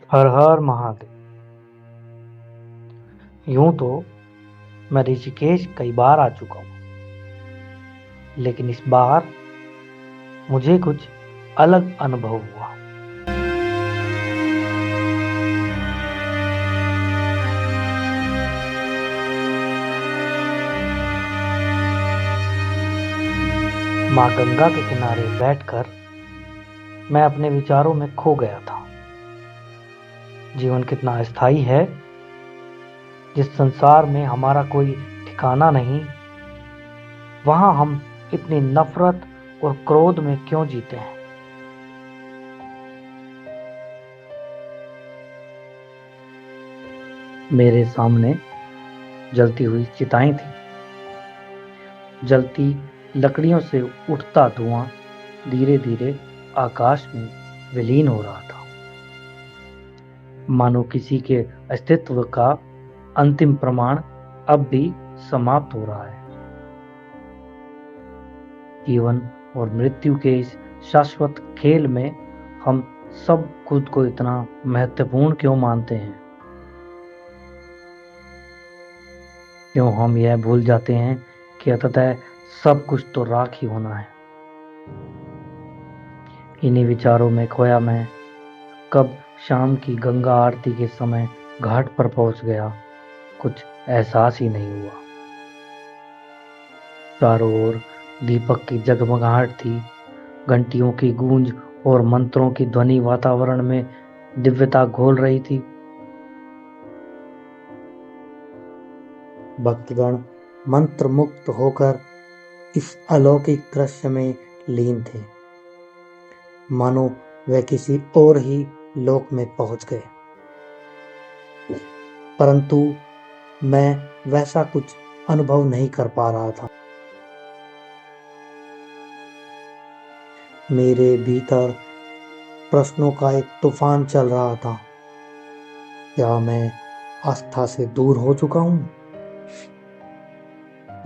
हर हर महादेव। यूं तो मैं ऋषिकेश कई बार आ चुका हूँ, लेकिन इस बार मुझे कुछ अलग अनुभव हुआ। माँ गंगा के किनारे बैठकर मैं अपने विचारों में खो गया था। जीवन कितना अस्थाई है। जिस संसार में हमारा कोई ठिकाना नहीं, वहां हम इतनी नफरत और क्रोध में क्यों जीते हैं। मेरे सामने जलती हुई चिताएं थी। जलती लकड़ियों से उठता धुआं धीरे धीरे आकाश में विलीन हो रहा था, मानो किसी के अस्तित्व का अंतिम प्रमाण अब भी समाप्त हो रहा है। जीवन और मृत्यु के इस शाश्वत खेल में हम सब खुद को इतना महत्वपूर्ण क्यों मानते हैं? क्यों हम यह भूल जाते हैं कि अंततः सब कुछ तो राख ही होना है। इन्हीं विचारों में खोया मैं कब शाम की गंगा आरती के समय घाट पर पहुंच गया, कुछ एहसास ही नहीं हुआ। चारों ओर दीपक की जगमगाहट थी, घंटियों की गूंज और मंत्रों की ध्वनि वातावरण में दिव्यता घोल रही थी। भक्तगण मंत्र मुक्त होकर इस अलौकिक दृश्य में लीन थे, मानो वे किसी और ही लोक में पहुंच गए। परंतु मैं वैसा कुछ अनुभव नहीं कर पा रहा था। मेरे भीतर प्रश्नों का एक तूफान चल रहा था। क्या मैं आस्था से दूर हो चुका हूँ,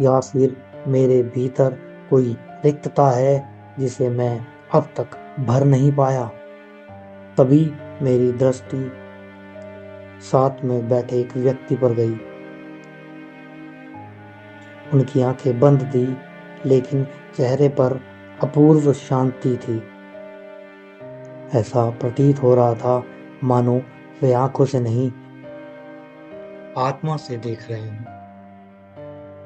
या फिर मेरे भीतर कोई रिक्तता है जिसे मैं अब तक भर नहीं पाया? तभी मेरी दृष्टि साथ में बैठे एक व्यक्ति पर गई। उनकी आंखें बंद थी, लेकिन चेहरे पर अपूर्व शांति थी। ऐसा प्रतीत हो रहा था मानो वे आंखों से नहीं, आत्मा से देख रहे हैं।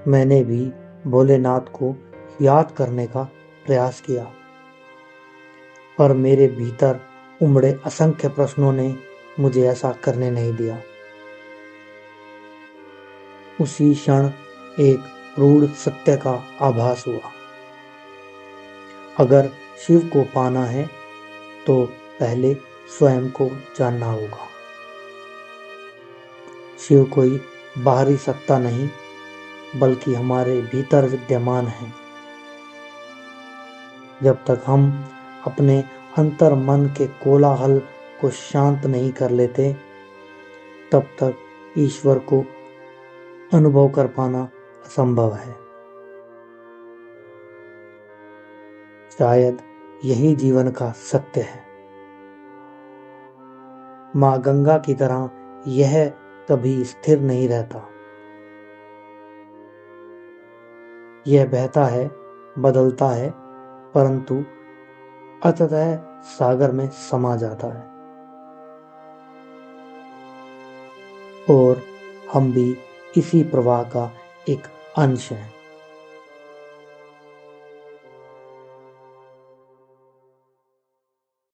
मैंने भी भोलेनाथ को याद करने का प्रयास किया, पर मेरे भीतर उमड़े असंख्य प्रश्नों ने मुझे ऐसा करने नहीं दिया। उसी क्षण एक रूढ़ सत्य का आभास हुआ। अगर शिव को पाना है तो पहले स्वयं को जानना होगा। शिव कोई बाहरी सत्ता नहीं, बल्कि हमारे भीतर विद्यमान है। जब तक हम अपने अंतर मन के कोलाहल को शांत नहीं कर लेते, तब तक ईश्वर को अनुभव कर पाना असंभव है। शायद यही जीवन का सत्य है। माँ गंगा की तरह यह कभी स्थिर नहीं रहता। यह बहता है, बदलता है, परंतु अंततः सागर में समा जाता है। और हम भी इसी प्रवाह का एक अंश हैं।